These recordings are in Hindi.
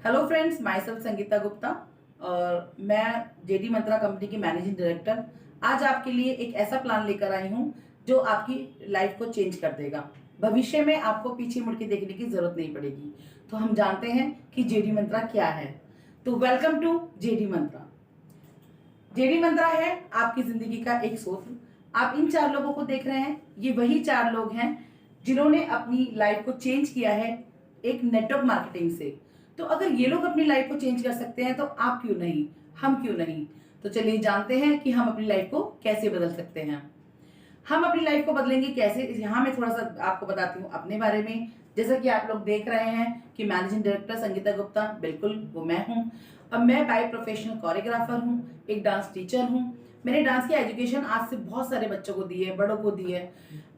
Hello friends, my self Sangeeta Gupta और मैं जेडी मंत्रा कंपनी की मैनेजिंग डायरेक्टर। आज आपके लिए एक ऐसा प्लान लेकर आई हूँ जो आपकी लाइफ को चेंज कर देगा। भविष्य में आपको पीछे मुड़ के देखने की जरूरत नहीं पड़ेगी। तो हम जानते हैं कि जेडी मंत्रा क्या है। तो welcome to JD Mantra. JD Mantra है आपकी जिंदगी का एक सूत्र। आप इन चार लोगों को देख रहे हैं, ये वही चार लोग हैं जिन्होंने अपनी लाइफ को चेंज किया है एक नेटवर्क मार्केटिंग से। तो अगर ये लोग अपनी लाइफ को चेंज कर सकते हैं तो आप क्यों नहीं, हम क्यों नहीं। तो चलिए जानते हैं कि हम अपनी लाइफ को कैसे बदल सकते हैं। हम अपनी लाइफ को बदलेंगे कैसे, यहाँ मैं थोड़ा सा आपको बताती हूँ अपने बारे में। जैसा कि आप लोग देख रहे हैं कि मैनेजिंग डायरेक्टर संगीता गुप्ता, बिल्कुल वो मैं हूँ। अब मैं बाय प्रोफेशनल कोरियोग्राफर हूँ, एक डांस टीचर हूँ। मैंने डांस की एजुकेशन आज से बहुत सारे बच्चों को दी है, बड़ों को दी है।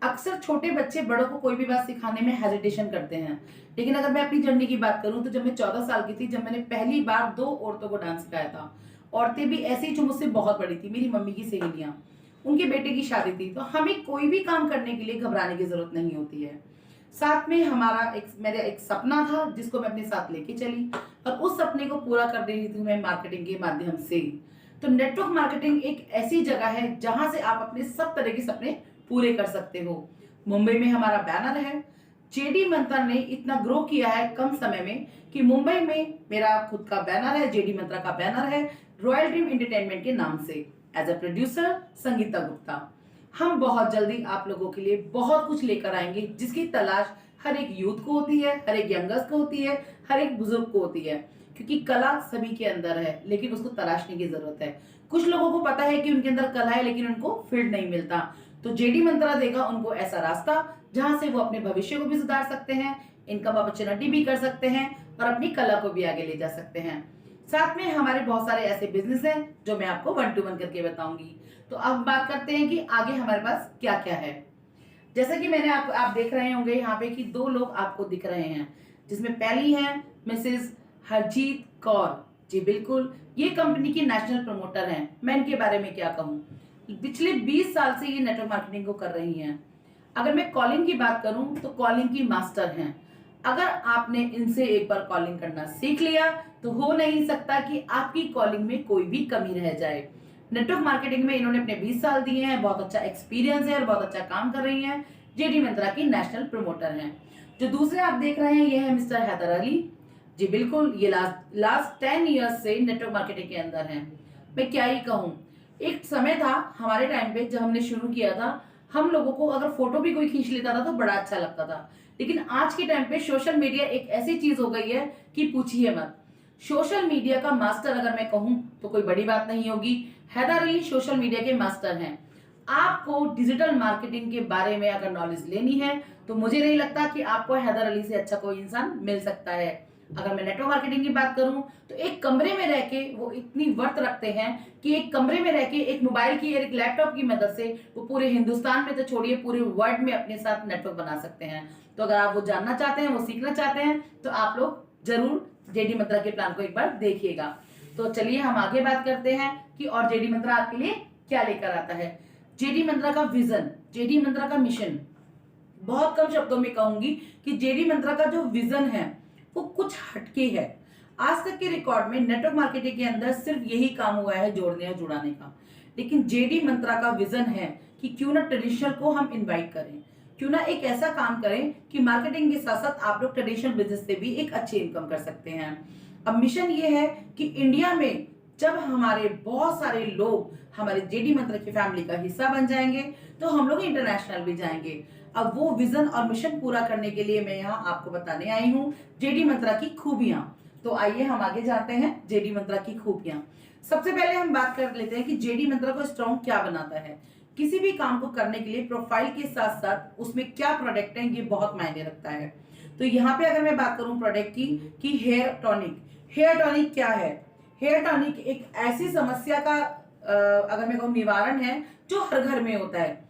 अक्सर छोटे बच्चे बड़ों को कोई भी बात सिखाने में हेजिटेशन करते हैं, लेकिन अगर मैं अपनी जर्नी की बात करूं तो जब मैं 14 साल की थी, जब मैंने पहली बार 2 औरतों को डांस सिखाया था। औरतें भी ऐसी ही जो मुझसे बहुत बड़ी थी, मेरी मम्मी की सहेलियां, उनके बेटे की शादी थी। तो हमें कोई भी काम करने के लिए घबराने की जरूरत नहीं होती है। साथ में मेरा एक सपना था जिसको मैं अपने साथ लेके चली, और उस सपने को पूरा कर रही थी मैं मार्केटिंग के माध्यम से। तो नेटवर्क मार्केटिंग एक ऐसी जगह है जहां से आप अपने सब तरह के सपने पूरे कर सकते हो। मुंबई में हमारा बैनर है। जेडी मंत्रा ने इतना ग्रो किया है कम समय में कि मुंबई में मेरा खुद का बैनर है, जेडी मंत्रा का बैनर है, रॉयल ड्रीम एंटरटेनमेंट के नाम से। As a producer Sangeeta Gupta. हम बहुत जल्दी आप लोगों के लिए बहुत कुछ लेकर आएंगे जिसकी तलाश हर एक यूथ को होती है, हर एक यंगर्स को होती है, हर एक बुजुर्ग को होती है। क्योंकि कला सभी के अंदर है, लेकिन उसको तलाशने की जरूरत है। कुछ लोगों को पता है कि उनके अंदर कला है, लेकिन उनको फील्ड नहीं मिलता। तो जेडी मंत्रा देगा उनको ऐसा रास्ता जहां से वो अपने भविष्य को भी सुधार सकते हैं, इनकम अपॉर्चुनिटी भी कर सकते हैं और अपनी कला को भी आगे ले जा सकते हैं। साथ में हमारे बहुत सारे ऐसे बिजनेस हैं जो मैं आपको 1 to 1 करके बताऊंगी। तो अब बात करते हैं कि आगे हमारे पास क्या क्या है। जैसा कि मैंने आप देख रहे होंगे यहाँ पे कि 2 लोग आपको दिख रहे हैं, जिसमें पहली है मिसेस हरजीत कौर जी। बिल्कुल, ये कंपनी की नेशनल प्रमोटर हैं। मैं इनके बारे में क्या कहूँ, पिछले 20 साल से ये नेटवर्क मार्केटिंग को कर रही हैं। अगर मैं कॉलिंग की बात करूं तो कॉलिंग की मास्टर हैं। अगर आपने इनसे एक बार कॉलिंग करना सीख लिया तो हो नहीं सकता कि आपकी कॉलिंग में कोई भी कमी रह जाए। नेटवर्क मार्केटिंग में इन्होंने अपने 20 साल दिए हैं, बहुत अच्छा एक्सपीरियंस है और बहुत अच्छा काम कर रही हैं। जेडी मंत्रा की नेशनल प्रमोटर हैं। जो दूसरे आप देख रहे हैं ये है मिस्टर हैदर अली जी। बिल्कुल, ये लास्ट 10 ईयर्स से नेटवर्क मार्केटिंग के अंदर हैं। मैं क्या ही कहूँ, एक समय था हमारे टाइम पे जब हमने शुरू किया था, हम लोगों को अगर फोटो भी कोई खींच लेता था तो बड़ा अच्छा लगता था। लेकिन आज के टाइम पे सोशल मीडिया एक ऐसी चीज हो गई है कि पूछिए मत। सोशल मीडिया का मास्टर अगर मैं कहूं तो कोई बड़ी बात नहीं होगी। हैदर अली सोशल मीडिया के मास्टर हैं। आपको डिजिटल मार्केटिंग के बारे में अगर नॉलेज लेनी है तो मुझे नहीं लगता कि आपको हैदर अली से अच्छा कोई इंसान मिल सकता है। अगर मैं नेटवर्क मार्केटिंग की बात करूं तो एक कमरे में रह के वो इतनी वर्थ रखते हैं कि एक कमरे में रह के एक मोबाइल की एक लैपटॉप की मदद से वो पूरे हिंदुस्तान में तो छोड़िए पूरे वर्ल्ड में अपने साथ नेटवर्क बना सकते हैं। तो अगर आप वो जानना चाहते हैं, वो सीखना चाहते हैं, तो आप लोग जरूर जेडी मंत्रा के प्लान को एक बार देखिएगा। तो चलिए हम आगे बात करते हैं कि और जेडी मंत्रा आपके लिए क्या लेकर आता है। जेडी मंत्रा का विजन, जेडी मंत्रा का मिशन, बहुत कम शब्दों में कहूंगी कि जेडी मंत्रा का जो विजन है वो कुछ हटके है। आज तक के रिकॉर्ड में नेटवर्क मार्केटिंग के अंदर सिर्फ यही काम हुआ है, जोड़ने और जुड़ाने का। लेकिन जेडी मंत्रा का विजन है कि क्यों ना ट्रेडिशनल को हम इनवाइट करें, क्यों ना एक ऐसा काम करें कि मार्केटिंग के साथ साथ आप लोग ट्रेडिशनल बिजनेस से भी एक अच्छी इनकम कर सकते हैं। अब मिशन ये है कि इंडिया में जब हमारे बहुत सारे लोग हमारे जेडी मंत्रा की फैमिली का हिस्सा बन जाएंगे तो हम लोग इंटरनेशनल भी जाएंगे। अब वो विजन और मिशन पूरा करने के लिए मैं यहाँ आपको बताने आई हूँ जेडी मंत्रा की खूबियां। तो आइए हम आगे जाते हैं जेडी मंत्रा की खूबियां। सबसे पहले हम बात कर लेते हैं कि जेडी मंत्रा को स्ट्रॉन्ग क्या बनाता है। किसी भी काम को करने के लिए प्रोफाइल के साथ साथ उसमें क्या प्रोडक्ट है ये बहुत मायने रखता है। तो यहाँ पे अगर मैं बात करूं प्रोडक्ट की कि हेयर टॉनिक। हेयर टॉनिक क्या है? हेयर टॉनिक एक ऐसी समस्या का अगर मैं कहूँ निवारण है जो हर घर में होता है।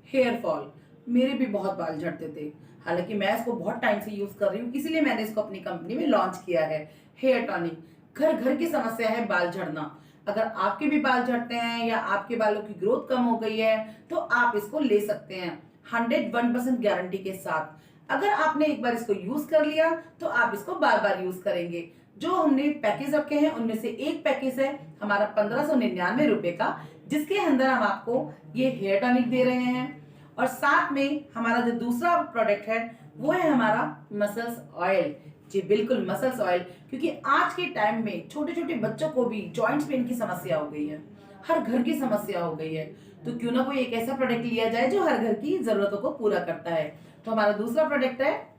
हेयर फॉल, मेरे भी बहुत बाल झड़ते थे, हालांकि मैं इसको बहुत टाइम से यूज कर रही हूँ, इसीलिए मैंने इसको अपनी कंपनी में लॉन्च किया है। हेयर टॉनिक घर घर की समस्या है, बाल झड़ना। अगर आपके भी बाल झड़ते हैं या आपके बालों की ग्रोथ कम हो गई है तो आप इसको ले सकते हैं 101% गारंटी के साथ। अगर आपने एक बार इसको यूज कर लिया तो आप इसको बार बार यूज करेंगे। जो हमने पैकेज रखे हैं उनमें से एक पैकेज है हमारा 1599 रुपए का, जिसके अंदर हम आपको ये हेयर टॉनिक दे रहे हैं, और साथ में हमारा जो दूसरा प्रोडक्ट है वो है हमारा मसल्स ऑयल। जी बिल्कुल, मसल्स ऑयल, क्योंकि आज के टाइम में छोटे छोटे बच्चों को भी जॉइंट्स पेन की समस्या हो गई है, हर घर की समस्या हो गई है, तो क्यों ना कोई एक ऐसा प्रोडक्ट लिया जाए जो हर घर की जरूरतों को पूरा करता है। तो हमारा दूसरा प्रोडक्ट है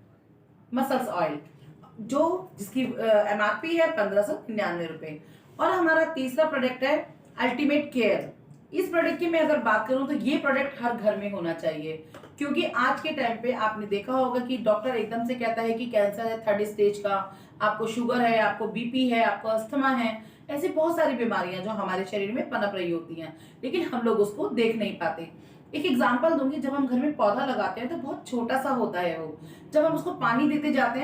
मसल्स ऑयल, जो जिसकी MRP है 1599 रुपए। और हमारा तीसरा प्रोडक्ट है अल्टीमेट केयर। इस प्रोडक्ट की मैं अगर बात करूं तो ये प्रोडक्ट हर घर में होना चाहिए, क्योंकि आज के टाइम पे आपने देखा होगा कि डॉक्टर एकदम से कहता है कि कैंसर है 3rd स्टेज का, आपको शुगर है, आपको BP है, आपको अस्थमा है, ऐसी बहुत सारी बीमारियां जो हमारे शरीर में पनप रही होती हैं, लेकिन हम लोग उसको देख नहीं पाते। एक एग्जाम्पल दूंगी, जब हम घर में पौधा लगाते हैं तो बहुत छोटा सा होता है वो, जब हम उसको पानी देते जाते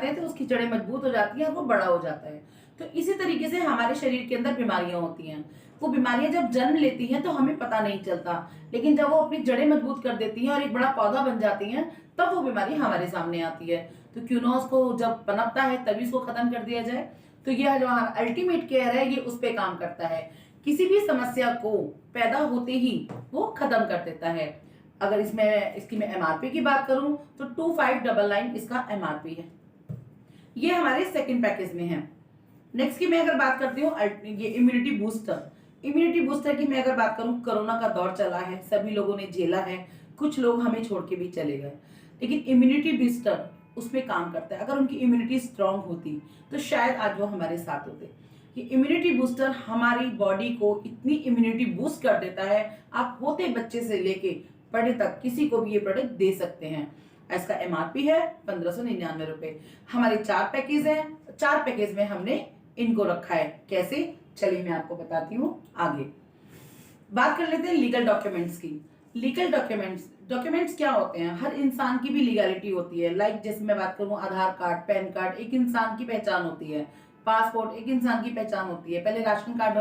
हैं तो उसकी जड़ें मजबूत हो जाती हैं और वो बड़ा हो जाता है। तो इसी तरीके से हमारे शरीर के अंदर बीमारियां होती हैं, वो बीमारियां जब जन्म लेती हैं तो हमें पता नहीं चलता, लेकिन जब वो अपनी जड़ें मजबूत कर देती हैं और एक बड़ा पौधा बन जाती हैं, तब वो बीमारी हमारे सामने आती है। तो क्यों ना उसको जब पनपता है तभी उसको खत्म कर दिया जाए। तो यह जो अल्टीमेट केयर है ये उस पे काम करता है, किसी भी समस्या को पैदा होते ही वो खत्म कर देता है। अगर इसकी मैं MRP की बात करूं तो 2599 इसका MRP है। ये हमारे सेकंड पैकेज में है। नेक्स्ट की मैं अगर बात करती हूँ ये इम्यूनिटी बूस्टर की मैं अगर बात करूँ, कोरोना का दौर चला है, सभी लोगों ने झेला है, कुछ लोग हमें छोड़ के भी चले गए, लेकिन इम्यूनिटी बूस्टर उसमें काम करता है। अगर उनकी इम्यूनिटी स्ट्रांग होती तो शायद आज वो हमारे साथ होते। ये इम्यूनिटी बूस्टर हमारी बॉडी को इतनी इम्यूनिटी बूस्ट कर देता है, आप होते बच्चे से लेके बड़े तक किसी को भी ये प्रोडक्ट दे सकते हैं। इसका MRP है 1599 रुपए। हमारे 4 पैकेज हैं, 4 पैकेज में हमने इनको रखा है। कैसे, चलिए मैं आपको बताती हूँ। आगे बात कर लेते हैं लीगल डॉक्यूमेंट्स की। लीगल डॉक्यूमेंट्स क्या होते हैं? हर इंसान की भी लीगलिटी होती है। लाइक जैसे मैं बात करूँ, आधार कार्ड, पैन कार्ड एक इंसान की पहचान होती है, पासपोर्ट एक इंसान की पहचान होती है, पहले राशन कार्ड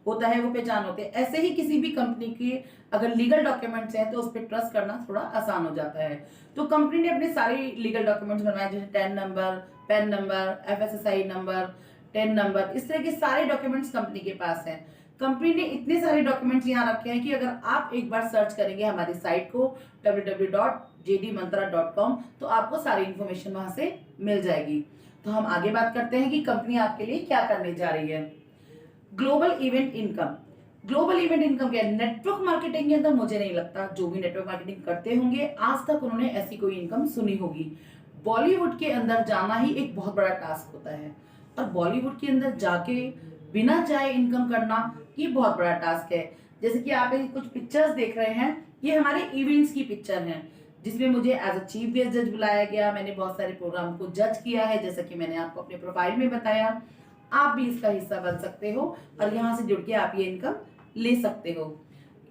होता है वो पहचान होती है। ऐसे ही किसी भी कंपनी के अगर लीगल डॉक्यूमेंट्स हैं तो उस पर ट्रस्ट करना थोड़ा आसान हो जाता है। तो कंपनी ने अपने सारे लीगल डॉक्यूमेंट्स बनवाए, जैसे ten number, pan number, FSSI number, 10 number, इस तरह के सारे डॉक्यूमेंट्स कंपनी के पास हैं। कंपनी ने इतने सारे डॉक्यूमेंट्स यहाँ रखे हैं कि अगर आप एक बार सर्च करेंगे हमारी साइट को www.jdmantra.com तो आपको सारी इंफॉर्मेशन वहां से मिल जाएगी। तो हम आगे बात करते हैं कि कंपनी आपके लिए क्या करने जा रही है। ग्लोबल इवेंट इनकम क्या है? नेटवर्क मार्केटिंग के अंदर मुझे नहीं लगता जो भी नेटवर्क मार्केटिंग करते होंगे आज तक उन्होंने ऐसी कोई इनकम सुनी होगी। बॉलीवुड के अंदर जाना ही एक बहुत बड़ा टास्क होता है, और बॉलीवुड के अंदर जाके बिना जाए इनकम करना ये बहुत बड़ा टास्क है। जैसे कि आप कुछ पिक्चर्स देख रहे हैं, ये हमारे इवेंट्स की पिक्चर हैं, जिसमें मुझे एज अ चीफ गेस्ट जज बुलाया गया। मैंने बहुत सारे प्रोग्राम को जज किया है, जैसा कि मैंने आपको अपने प्रोफाइल में बताया। आप भी इसका हिस्सा बन सकते हो और यहाँ से जुड़ के आप ये इनकम ले सकते हो।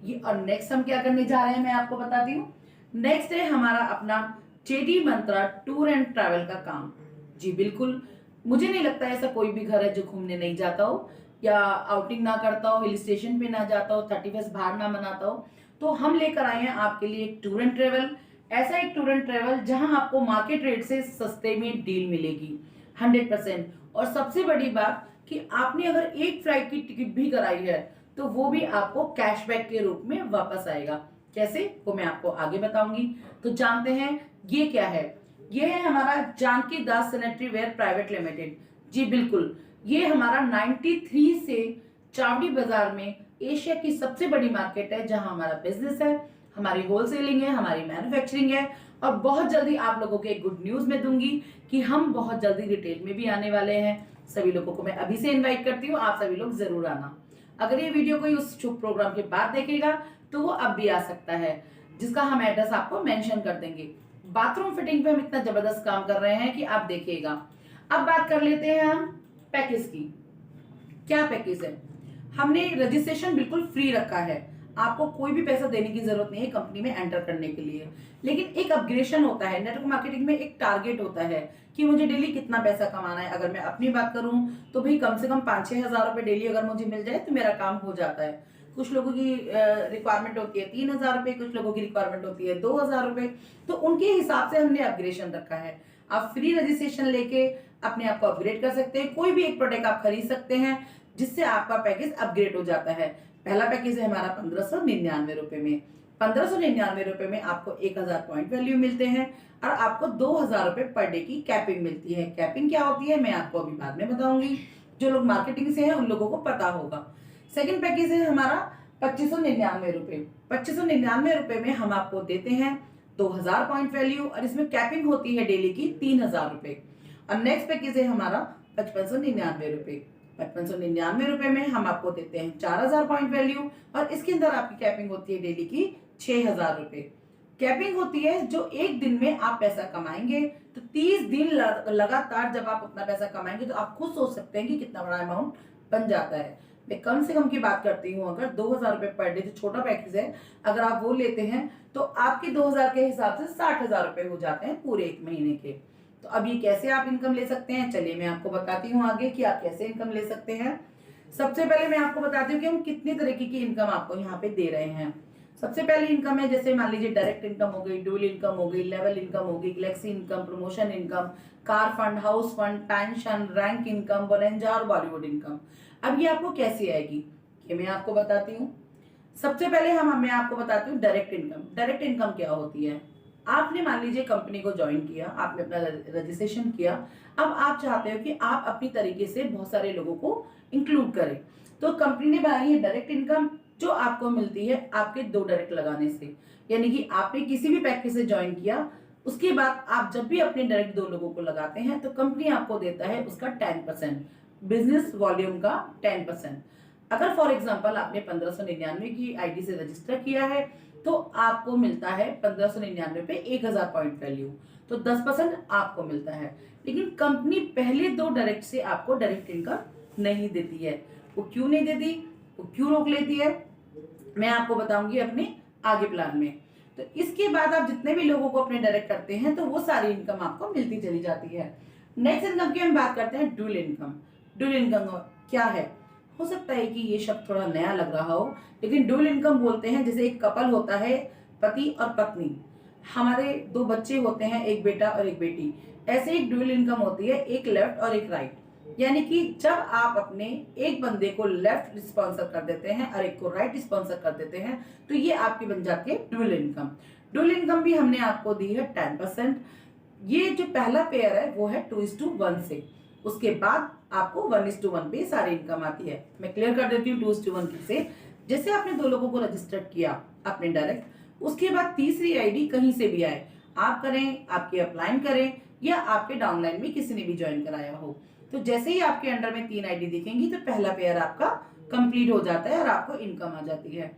ये और नेक्स्ट हम क्या करने जा रहे हैं मैं आपको बताती हूँ। नेक्स्ट है हमारा अपना JD Mantra tour and travel का काम। जी बिल्कुल, मुझे नहीं लगता ऐसा कोई भी घर है जो घूमने नहीं जाता हो या आउटिंग ना करता हो, हिल स्टेशन पे ना जाता हो, 31 बाहर ना मनाता हो। तो हम लेकर आए हैं आपके लिए एक टूर एंड ट्रेवल, ऐसा एक टूर एंड ट्रेवल जहां आपको मार्केट रेट से सस्ते में डील मिलेगी 100%। और सबसे बड़ी बात कि आपने अगर एक फ्लाइट की टिकट भी कराई है तो वो भी आपको कैशबैक के रूप में वापस आएगा। कैसे, वो मैं आपको आगे बताऊंगी। तो जानते हैं ये क्या है। ये है हमारा जानकी दास सैनिटरी वेयर प्राइवेट लिमिटेड। जी बिल्कुल, ये हमारा 93 से चावड़ी बाजार में एशिया की सबसे बड़ी मार्केट है, जहां हमारा बिजनेस है, हमारी होलसेलिंग है, हमारी मैन्युफैक्चरिंग है। और बहुत जल्दी आप लोगों को एक गुड न्यूज में दूंगी कि हम बहुत जल्दी रिटेल में भी आने वाले हैं। सभी लोगों को मैं अभी से इन्वाइट करती हूँ, आप सभी लोग जरूर आना। अगर ये वीडियो कोई उस शुभ प्रोग्राम के बाद देखेगा तो वो अब भी आ सकता है, जिसका हम एड्रेस आपको मेंशन कर देंगे। बाथरूम फिटिंग पे हम इतना जबरदस्त काम कर रहे हैं कि आप देखिएगा। अब बात कर लेते हैं हम पैकेज की। क्या पैकेज है? हमने रजिस्ट्रेशन बिल्कुल फ्री रखा है, आपको कोई भी पैसा देने की जरूरत नहीं है कंपनी में एंटर करने के लिए। लेकिन एक अपग्रेडेशन होता है, नेटवर्क मार्केटिंग में एक टारगेट होता है कि मुझे डेली कितना पैसा कमाना है। अगर मैं अपनी बात करूं तो भाई कम से कम 5-6 हजार रुपए डेली अगर मुझे मिल जाए तो मेरा काम हो जाता है। कुछ लोगों की रिक्वायरमेंट होती है 3,000 रुपए, कुछ लोगों की रिक्वायरमेंट होती है 2,000 रुपए। तो उनके हिसाब से हमने अपग्रेडेशन रखा है। आप फ्री रजिस्ट्रेशन लेके अपने आप को अपग्रेड कर सकते हैं। कोई भी एक प्रोडक्ट आप खरीद सकते हैं जिससे आपका पैकेज अपग्रेड हो जाता है। पहला पैकेज है हमारा 1599 में। 1599 में आपको 1000 पॉइंट वैल्यू मिलते हैं और आपको 2000 रुपए पर डे की कैपिंग मिलती है। कैपिंग क्या होती है मैं आपको अभी बाद में बताऊंगी, जो लोग मार्केटिंग से हैं उन लोगों को पता होगा। सेकंड पैकेज है हमारा 2599 रुपए। 2599 में हम आपको देते हैं 2000 पॉइंट वैल्यू और इसमें कैपिंग होती है डेली की 3000 रुपए। और नेक्स्ट पैकेज है हमारा 5599 रुपए। 5599 में हम आपको देते हैं 4000 पॉइंट वैल्यू और इसके अंदर आपकी कैपिंग होती है डेली की 6000 रुपए। कैपिंग होती है जो एक दिन में आप पैसा कमाएंगे, तो 30 दिन लगातार जब आप अपना पैसा कमाएंगे तो आप खुद सोच सकते हैं कि कितना बड़ा अमाउंट बन जाता है। मैं कम से कम की बात करती हूँ, अगर 2000 रुपए पर डे जो छोटा पैकेज है अगर आप वो लेते हैं तो आपके 2000 के हिसाब से 60,000 रुपए हो जाते हैं पूरे एक महीने के। तो अब ये कैसे आप इनकम ले सकते हैं, चलिए मैं आपको बताती हूँ आगे कि आप कैसे इनकम ले सकते हैं। सबसे पहले मैं आपको बताती हूँ कि हम कितने तरीके की इनकम आपको यहाँ पे दे रहे हैं। सबसे पहली इनकम है जैसे मान लीजिए डायरेक्ट इनकम हो गई, ड्यूल इनकम हो गई, लेवल इनकम हो गई, Galaxy income, promotion income, car fund, house fund, pension, rank income, bonanza और बॉलीवुड इनकम। अब ये आपको कैसे आएगी ये मैं आपको बताती हूँ। सबसे पहले मैं आपको बताती हूँ डायरेक्ट इनकम। डायरेक्ट इनकम क्या होती है, आपने मान लीजिए कंपनी को ज्वाइन किया, आपने अपना रजिस्ट्रेशन किया, अब आप चाहते हो कि आप अपनी तरीके से बहुत सारे लोगों को इंक्लूड करें, तो कंपनी ने बनाई है डायरेक्ट इनकम जो आपको मिलती है आपके 2 डायरेक्ट लगाने से। यानी कि आपने किसी भी पैकेज से ज्वाइन किया, उसके बाद आप जब भी अपने डायरेक्ट 2 लोगों को लगाते हैं तो कंपनी आपको देता है उसका 10%, बिजनेस वॉल्यूम का 10%। अगर फॉर एग्जांपल आपने 1599 की आईडी से रजिस्टर किया है तो आपको मिलता है 1599 पे 1000 पॉइंट वैल्यू, तो 10% आपको मिलता है। लेकिन कंपनी पहले 2 डायरेक्ट से आपको डायरेक्ट इनकम नहीं देती है। वो क्यों नहीं देती, वो क्यों रोक लेती है, मैं आपको बताऊंगी अपने आगे प्लान में। तो इसके बाद आप जितने भी लोगों को अपने डायरेक्ट करते हैं तो वो सारी इनकम आपको मिलती चली जाती है। नेक्स्ट इनकम की हम बात करते हैं ड्यूल इनकम। ड्यूल इनकम क्या है, हो सकता है कि ये शब्द थोड़ा नया लग रहा हो, लेकिन ड्यूल इनकम बोलते हैं जैसे एक कपल होता है, पति और पत्नी, हमारे 2 बच्चे होते हैं, एक बेटा और एक बेटी, ऐसे एक ड्यूल इनकम होती है, एक लेफ्ट और एक राइट। यानी कि जब आप अपने एक बंदे को लेफ्ट स्पॉन्सर कर देते हैं और एक को राइट स्पॉन्सर कर देते हैं तो ये आपकी बन जाती है ड्यूल इनकम। ड्यूल इनकम भी हमने आपको दी है 10%। ये जो पहला पेयर है वो है 2:1 से, उसके बाद आपको 1:1 पे सारी इनकम आती है। मैं क्लियर कर देती हूँ 2:1 से। जैसे आपने 2 लोगों को रजिस्टर्ड किया अपने डायरेक्ट, उसके बाद तीसरी आईडी कहीं से भी आए, आप करें, आपके अपलाइन करें या आपके डाउनलाइन में किसी ने भी ज्वाइन कराया हो, तो जैसे ही आपके अंडर में 3 आईडी दिखेंगी तो पहला पेयर आपका कंप्लीट हो जाता है और आपको इनकम आ जाती है।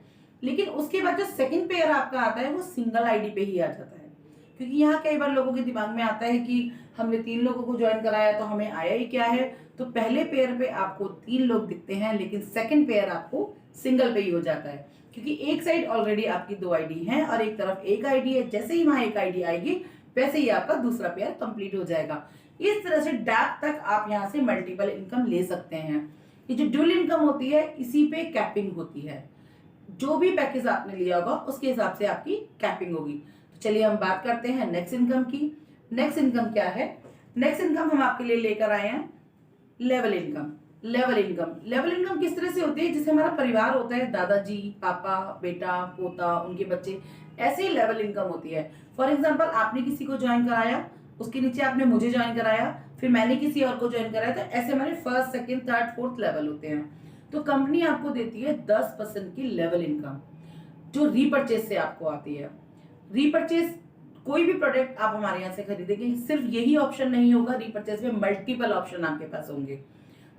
लेकिन उसके बाद जो सेकंड पेयर आपका आता है वो सिंगल आईडी पे ही आ जाता है, क्योंकि यहाँ कई बार लोगों के दिमाग में आता है कि हमने 3 लोगों को ज्वाइन कराया तो हमें आया ही क्या है। तो पहले पेयर पे आपको 3 लोग दिखते हैं लेकिन सेकंड पेयर आपको सिंगल पे ही हो जाता है, क्योंकि एक साइड ऑलरेडी आपकी 2 आईडी है और एक तरफ एक आईडी है। जैसे ही वहां एक आईडी आएगी वैसे ही आपका दूसरा पेयर कंप्लीट हो जाएगा। इस तरह से डैप तक आप यहाँ से मल्टीपल इनकम ले सकते हैं। ये जो ड्यूल इनकम होती है इसी पे कैपिंग होती है, जो भी पैकेज आपने लिया होगा उसके हिसाब से आपकी कैपिंग होगी। तो चलिए हम बात करते हैं नेक्स्ट इनकम की। नेक्स्ट इनकम क्या है, नेक्स्ट इनकम हम आपके लिए लेकर आए हैं level income. Level income, level income किस तरह से होती है, जैसे हमारा परिवार होता है, दादाजी, पापा, बेटा, पोता, उनके बच्चे, ऐसे ही लेवल इनकम होती है। फॉर एग्जाम्पल आपने किसी को ज्वाइन कराया, उसके नीचे आपने मुझे ज्वाइन कराया, फिर मैंने किसी और को ज्वाइन कराया, तो ऐसे हमारे first, second, third, fourth level होते हैं। तो कंपनी आपको देती है 10% की लेवल इनकम जो रीपर्चेज से आपको आती है। रीपर्चेज कोई भी प्रोडक्ट आप हमारे यहाँ से खरीदेंगे, सिर्फ यही ऑप्शन नहीं होगा, रीपर्चेज में मल्टीपल ऑप्शन आपके पास होंगे।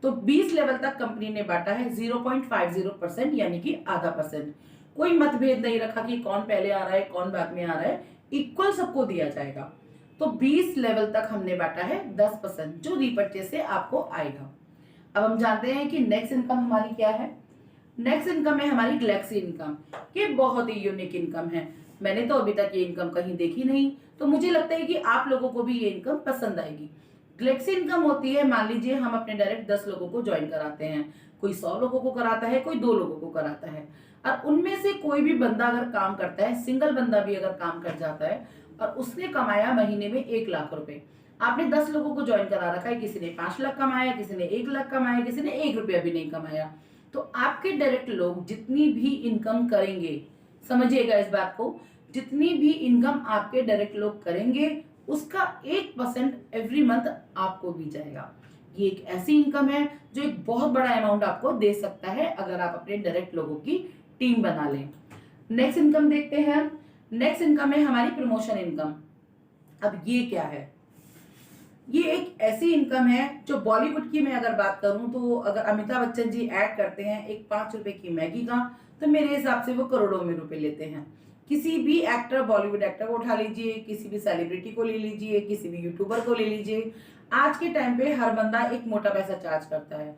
तो 20 लेवल तक कंपनी ने बांटा है 0.50% यानी कि आधा %। कोई मतभेद नहीं रखा कि कौन पहले आ रहा है कौन बाद में आ रहा है, इक्वल सबको दिया जाएगा। तो 20 लेवल तक हमने बांटा है 10% जो रीपर्चेज से आपको आएगा। अब हम जानते हैं कि नेक्स्ट इनकम हमारी क्या है। नेक्स्ट इनकम है हमारी गैलेक्सी इनकम। ये बहुत ही यूनिक इनकम है, मैंने तो अभी तक ये इनकम कहीं देखी नहीं, तो मुझे लगता है कि आप लोगों को भी ये इनकम पसंद आएगी। गैलेक्सी इनकम होती है, मान लीजिए हम अपने डायरेक्ट 10 लोगों को ज्वाइन कराते हैं, कोई 100 लोगों को कराता है, कोई 2 लोगों को कराता है, और उनमें से कोई भी बंदा अगर काम करता है, सिंगल बंदा भी अगर काम कर जाता है और उसने कमाया महीने में 1 लाख रुपए, आपने 10 लोगों को ज्वाइन करा रखा है, किसी ने 5 लाख कमाया, किसी ने 1 लाख कमाया, किसी ने 1 रुपया भी नहीं कमाया। तो आपके डायरेक्ट लोग जितनी भी इनकम करेंगे, समझिएगा इस बात को, जितनी भी इनकम आपके डायरेक्ट लोग करेंगे उसका 1% एवरी मंथ आपको भी जाएगा। ये एक ऐसी इनकम है जो एक बहुत बड़ा अमाउंट आपको दे सकता है अगर आप अपने डायरेक्ट लोगों की टीम बना लें। नेक्स्ट इनकम देखते हैं हम। नेक्स्ट इनकम है हमारी प्रमोशन इनकम। अब ये क्या है? ये एक ऐसी इनकम है जो बॉलीवुड की मैं अगर बात करूं तो अगर अमिताभ बच्चन जी ऐड करते हैं एक 5 रुपए की मैगी का, तो मेरे हिसाब से वो करोड़ों में रुपए लेते हैं। किसी भी एक्टर, बॉलीवुड एक्टर को उठा लीजिए, किसी भी सेलिब्रिटी को ले लीजिए, किसी भी यूट्यूबर को ले लीजिए, आज के टाइम पे हर बंदा एक मोटा पैसा चार्ज करता है।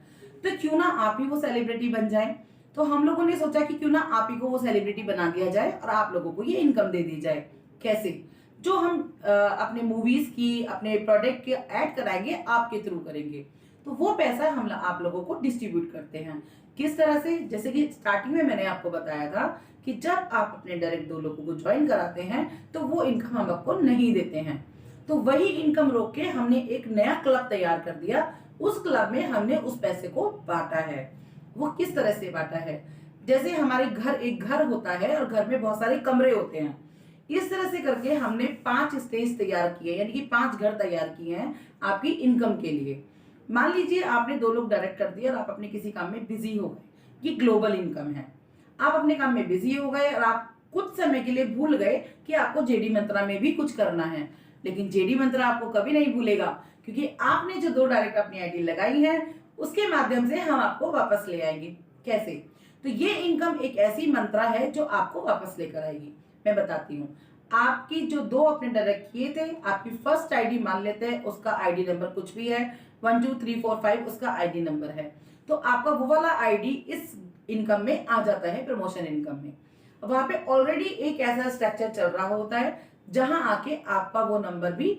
तो क्यों ना आप ही वो सेलिब्रिटी बन जाए। तो हम लोगों ने सोचा कि क्यों ना आप ही को वो सेलिब्रिटी बना दिया जाए और आप लोगों को ये इनकम दे दी जाए। कैसे? जो हम अपने मूवीज की, अपने प्रोडक्ट के ऐड कराएंगे आपके थ्रू करेंगे, तो वो पैसा हम आप लोगों को डिस्ट्रीब्यूट करते हैं। किस तरह से? जैसे कि स्टार्टिंग में मैंने आपको बताया था कि जब आप अपने डायरेक्ट 2 लोगों को ज्वाइन कराते हैं तो वो इनकम हम आपको नहीं देते हैं। तो वही इनकम रोक के हमने एक नया क्लब तैयार कर दिया। उस क्लब में हमने उस पैसे को बांटा है। वो किस तरह से बांटा है? जैसे हमारे घर, एक घर होता है और घर में बहुत सारे कमरे होते हैं, इस तरह से करके हमने 5 स्टेज तैयार किए, यानी कि 5 घर तैयार किए हैं आपकी इनकम के लिए। मान लीजिए आपने 2 लोग डायरेक्ट कर दिए और आप अपने किसी काम में बिजी हो गए, ये ग्लोबल इनकम है। आप अपने काम में बिजी हो गए और आप कुछ समय के लिए भूल गए कि आपको जेडी मंत्रा में भी कुछ करना है, लेकिन जेडी मंत्रा आपको कभी नहीं भूलेगा, क्योंकि आपने जो 2 डायरेक्ट अपनी आईडी लगाई है उसके माध्यम से हम आपको वापस ले आएंगे। कैसे? तो ये इनकम एक ऐसी मंत्रा है जो आपको वापस लेकर आएगी। मैं बताती हूँ। आपकी जो 2 अपने डायरेक्ट किए थे, आपकी फर्स्ट आईडी मान लेते हैं, उसका आईडी नंबर कुछ भी है, 1 2 3 4 5 उसका आईडी नंबर है, तो आपका वो वाला आईडी इस इनकम में आ जाता है, प्रमोशन इनकम में। वहां पे ऑलरेडी एक ऐसा स्ट्रक्चर चल रहा होता है जहां आके आपका वो नंबर भी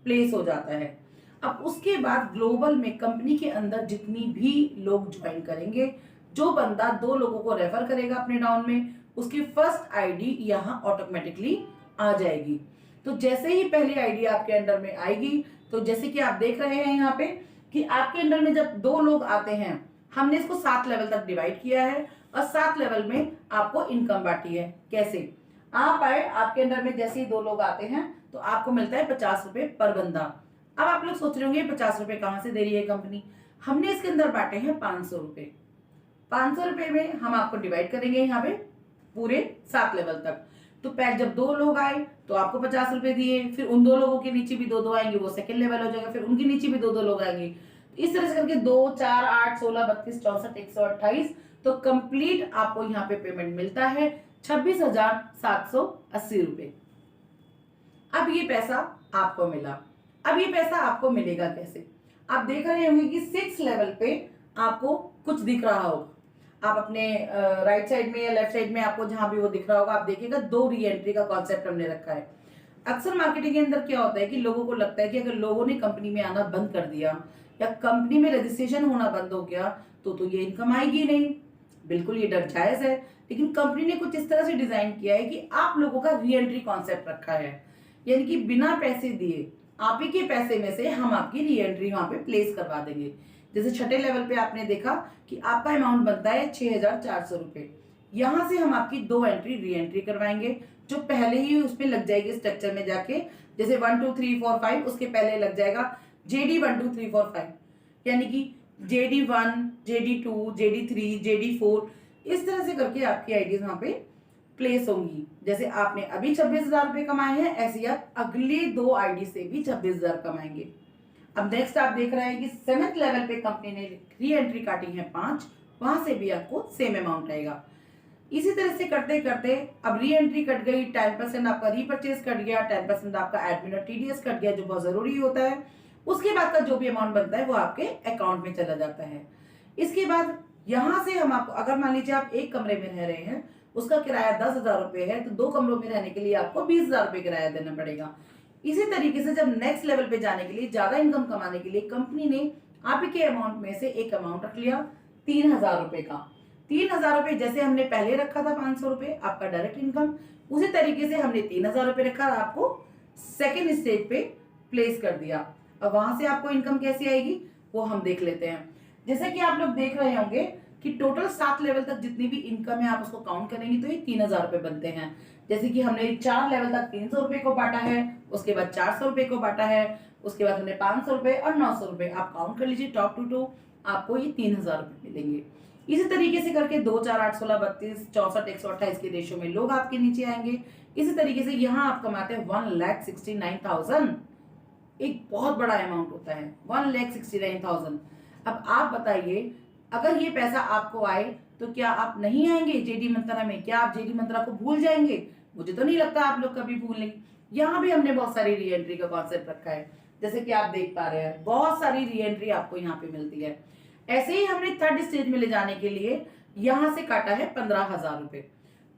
प्लेस हो जाता है। अब उसके बाद ग्लोबल में कंपनी के अंदर जितनी भी लोग ज्वाइन करेंगे, जो बंदा 2 लोगों को रेफर करेगा अपने डाउन में, उसकी फर्स्ट आईडी यहाँ ऑटोमेटिकली आ जाएगी। तो जैसे ही पहली आईडी आपके अंडर में आएगी, तो जैसे कि आप देख रहे हैं यहाँ पे कि आपके अंडर में जब 2 लोग आते हैं, हमने इसको 7 लेवल तक डिवाइड किया है और 7 लेवल में आपको इनकम बांटी है। कैसे? आप आए, आपके अंडर में जैसे ही 2 लोग आते हैं तो आपको मिलता है 50 रुपए पर बंदा। अब आप लोग सोच रहे होंगे 50 रुपए कहाँ से दे रही है कंपनी? हमने इसके अंदर बांटे हैं 500 रुपए। 500 रुपए में हम आपको डिवाइड करेंगे यहाँ पे पूरे 7 लेवल तक। तो पहले जब 2 लोग आए तो आपको 50 रुपए दिए, फिर उन 2 लोगों के नीचे भी 2 आएंगे, वो सेकंड लेवल हो जाएगा, फिर उनके नीचे भी 2 लोग आएंगे। इस तरह से करके 2 4 8 16 32 64 128, तो कंप्लीट आपको यहाँ पे पेमेंट मिलता है 26,780 रुपए। अब ये पैसा आपको मिला। अब ये पैसा आपको मिलेगा कैसे? आप देख रहे होंगे कि 6 लेवल पे आपको कुछ दिख रहा होगा। आप अपने राइट साइड में या लेफ्ट साइड में आपको जहां भी वो दिख रहा होगा, आप देखिएगा 2 री एंट्री का कॉन्सेप्ट हमने रखा है। अक्सर मार्केटिंग के अंदर क्या होता है कि लोगों को लगता है कि अगर लोगों ने कंपनी में आना बंद कर दिया या कंपनी में रजिस्ट्रेशन होना बंद हो गया तो ये इनकम आएगी नहीं। बिल्कुल ये डर जायज है, लेकिन कंपनी ने कुछ इस तरह से डिजाइन किया है कि आप लोगों का री एंट्री कॉन्सेप्ट रखा है, यानी कि बिना पैसे दिए आप ही के पैसे में से हम आपकी री एंट्री वहां पे प्लेस करवा देंगे। जैसे 6ठे लेवल पे आपने देखा कि आपका अमाउंट बनता है 6,400 रुपए। यहां से हम आपकी 2 एंट्री री एंट्री करवाएंगे, जो पहले ही उसमें लग जाएगी स्ट्रक्चर में जाके। जैसे 1 2 3 4 5 उसके पहले लग जाएगा JD 1 2 3 4 5, यानी कि JD 1 JD 2 JD 3 JD 4, इस तरह से करके आपकी आईडीज वहां पे प्लेस होंगी। जैसे आपने अभी 26,000 रुपए कमाए हैं, ऐसे ही आप अगले 2 आईडी से भी 26,000 कमाएंगे। अब नेक्स्ट आप देख रहे हैं कि 7th लेवल पे कंपनी ने री एंट्री काटी है 5, वहां से भी आपको सेम अमाउंट आएगा। इसी तरह से करते करते अब री एंट्री कट गई, 10% आपका रीपरचेज कट गया, 10% आपका एडमिन और TDS कट गया, जो बहुत जरूरी होता है। उसके बाद का जो भी अमाउंट बनता है वो आपके अकाउंट में चला जाता है। इसके बाद यहां से हम आपको, अगर मान लीजिए आप एक कमरे में रह रहे हैं, उसका किराया 10,000 रुपए है, तो 2 कमरों में रहने के लिए आपको 20,000 रुपए किराया देना पड़ेगा। इसी तरीके से जब नेक्स्ट लेवल पे जाने के लिए, ज्यादा इनकम कमाने के लिए, कंपनी ने आप के अमाउंट में से एक अमाउंट रख लिया 3,000 रुपए का। 3,000 रुपए जैसे हमने पहले रखा था 500 रुपए आपका डायरेक्ट इनकम, उसी तरीके से हमने 3,000 रुपए रखा, आपको सेकेंड स्टेज पे प्लेस कर दिया। और वहां से आपको इनकम कैसी आएगी वो हम देख लेते हैं। जैसे कि आप लोग देख रहे होंगे कि टोटल 7 लेवल तक जितनी भी इनकम है आप उसको काउंट करेंगे तो ये 3000 रुपए बनते हैं। जैसे कि हमने 4 लेवल तक 300 रुपए को बांटा है, उसके बाद 400 रुपए को बांटा है, उसके बाद हमने 500 रुपए और 900 रुपए, आप काउंट कर लीजिए टॉप टू आपको ये 3000 रुपए मिलेंगे। इसी तरीके से करके 2 4 8 16 32 64 128 के रेशियो में लोग आपके नीचे आएंगे। इसी तरीके से यहाँ आप कमाते हैं 1,69,000, एक बहुत बड़ा अमाउंट होता है 1,69,000। अब आप बताइए अगर ये पैसा आपको आए तो क्या आप नहीं आएंगे जेडी मंत्रा में? क्या आप जेडी मंत्रा को भूल जाएंगे? मुझे तो नहीं लगता आप लोग कभी भूलेंगे। यहाँ भी हमने बहुत सारी री एंट्री का कॉन्सेप्ट रखा है, जैसे कि आप देख पा रहे हैं बहुत सारी री एंट्री आपको यहाँ पे मिलती है। ऐसे ही हमने थर्ड स्टेज में ले जाने के लिए यहाँ से काटा है 15,000 रुपए।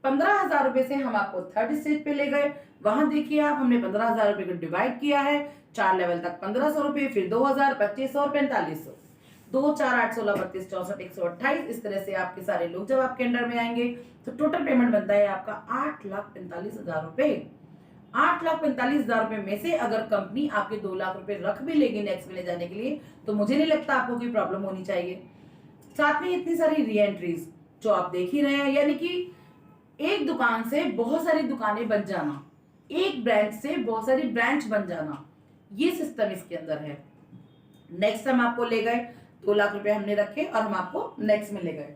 15,000 रुपए से हम आपको थर्ड स्टेज पे ले गए। वहां देखिए आप हमने 15,000 रुपए को डिवाइड किया है 4 लेवल तक 1,500 रुपए, फिर 2,000, 2,500 और 4,500, 2 4 8 16 32 64 128। इस तरह से आपके सारे लोग जब आपके अंडर में आएंगे तो टोटल पेमेंट बनता है आपका 8,45,000 रुपए। 8,45,000 रुपए में से अगर कंपनी आपके 2 लाख रुपए रख भी लेगी नेक्स्ट में ले जाने के लिए तो मुझे नहीं लगता आपको कोई प्रॉब्लम होनी चाहिए। साथ में इतनी सारी री एंट्रीज जो आप देख ही रहे हैं, यानी कि एक दुकान से बहुत सारी दुकानें बन जाना, एक ब्रांच से बहुत सारी ब्रांच बन जाना, ये सिस्टम इसके अंदर है। नेक्स्ट हम आपको ले गए 2 लाख रुपए हमने रखे और हम आपको नेक्स्ट में ले गए।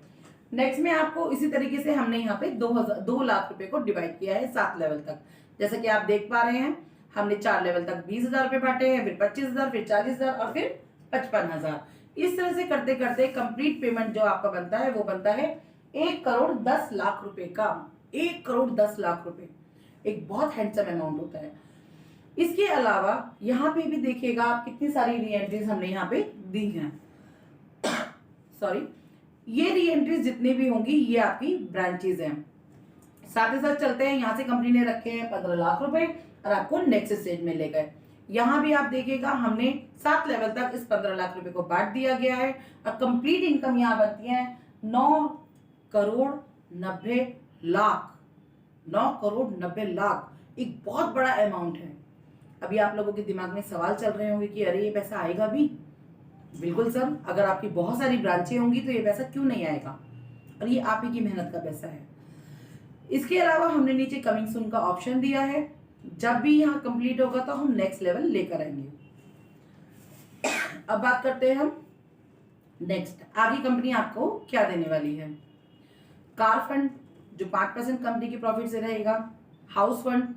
नेक्स्ट में आपको इसी तरीके से हमने यहाँ पे 2 लाख रुपए को डिवाइड किया है 7 लेवल तक। जैसे कि आप देख पा रहे हैं हमने 4 लेवल तक 20,000 रुपए बांटे हैं, फिर 25,000, फिर 40,000 और फिर 55,000। इस तरह से करते करते कंप्लीट पेमेंट जो आपका बनता है वो बनता है 1,10,00,000 रुपए का। 1,10,00,000 रुपए एक बहुत हैंडसम अमाउंट होता है। इसके अलावा यहाँ पे भी देखिएगा आप कितनी सारी री एंट्रीज हमने यहाँ पे दी हैं। सॉरी, ये री एंट्रीज जितनी भी होंगी ये आपकी ब्रांचेज हैं। साथ ही साथ चलते हैं, यहाँ से कंपनी ने रखे हैं 15 लाख रुपए और आपको नेक्स्ट स्टेज में ले गए। यहाँ भी आप देखिएगा हमने 7 लेवल तक इस 15 लाख रुपए को बांट दिया गया है और कंप्लीट इनकम यहाँ बनती है 9,90,00,000। 9,90,00,000 एक बहुत बड़ा अमाउंट है। अभी आप लोगों के दिमाग में सवाल चल रहे होंगे कि अरे ये पैसा आएगा भी? बिल्कुल सर, अगर आपकी बहुत सारी ब्रांचें होंगी तो ये पैसा क्यों नहीं आएगा, और ये आप ही की मेहनत का पैसा है। इसके अलावा हमने नीचे कमिंग सून का ऑप्शन दिया है, जब भी यहाँ कंप्लीट होगा तो हम नेक्स्ट लेवल लेकर आएंगे। अब बात करते हैं हम नेक्स्ट आगे कंपनी आपको क्या देने वाली है। कार फंड जो 5% कंपनी के प्रॉफिट से रहेगा, हाउस फंड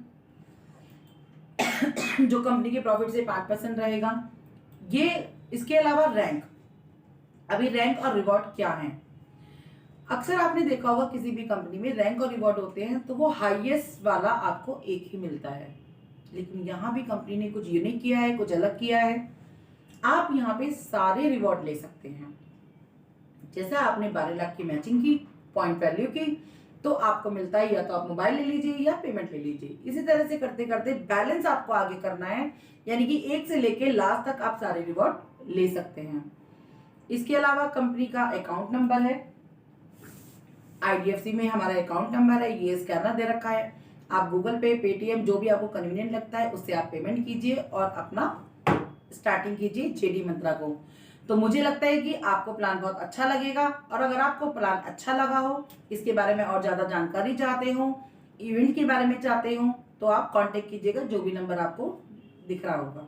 जो कंपनी के प्रॉफिट से 5% रहेगा, ये इसके अलावा रैंक। अभी रैंक और रिवॉर्ड क्या है? अक्सर आपने देखा होगा किसी भी कंपनी में रैंक और रिवॉर्ड होते हैं तो वो हाईएस्ट वाला आपको एक ही मिलता है, लेकिन यहाँ भी कंपनी ने कुछ यूनिक किया है, कुछ अलग किया है। आप यहाँ पे सारे रिवॉर्ड ले सकते हैं। जैसा आपने 12 लाख की मैचिंग की, पॉइंट वैल्यू की, तो आपको मिलता है या तो आप मोबाइल ले लीजिए या पेमेंट ले लीजिए। इसी तरह से करते करते बैलेंस आपको आगे करना है, यानी कि 1 से लेके लास्ट तक आप सारे रिवॉर्ड ले सकते हैं। इसके अलावा कंपनी का अकाउंट नंबर है, IDFC में हमारा अकाउंट नंबर है, ये स्कैनर दे रखा है। आप गूगल पे, पेटीएम जो भी आपको कन्वीनियंट लगता है उससे आप पेमेंट कीजिए और अपना स्टार्टिंग कीजिए जेडी मंत्रा को। तो मुझे लगता है कि आपको प्लान बहुत अच्छा लगेगा, और अगर आपको प्लान अच्छा लगा हो, इसके बारे में और ज़्यादा जानकारी चाहते हो, इवेंट के बारे में चाहते हो, तो आप कांटेक्ट कीजिएगा जो भी नंबर आपको दिख रहा होगा।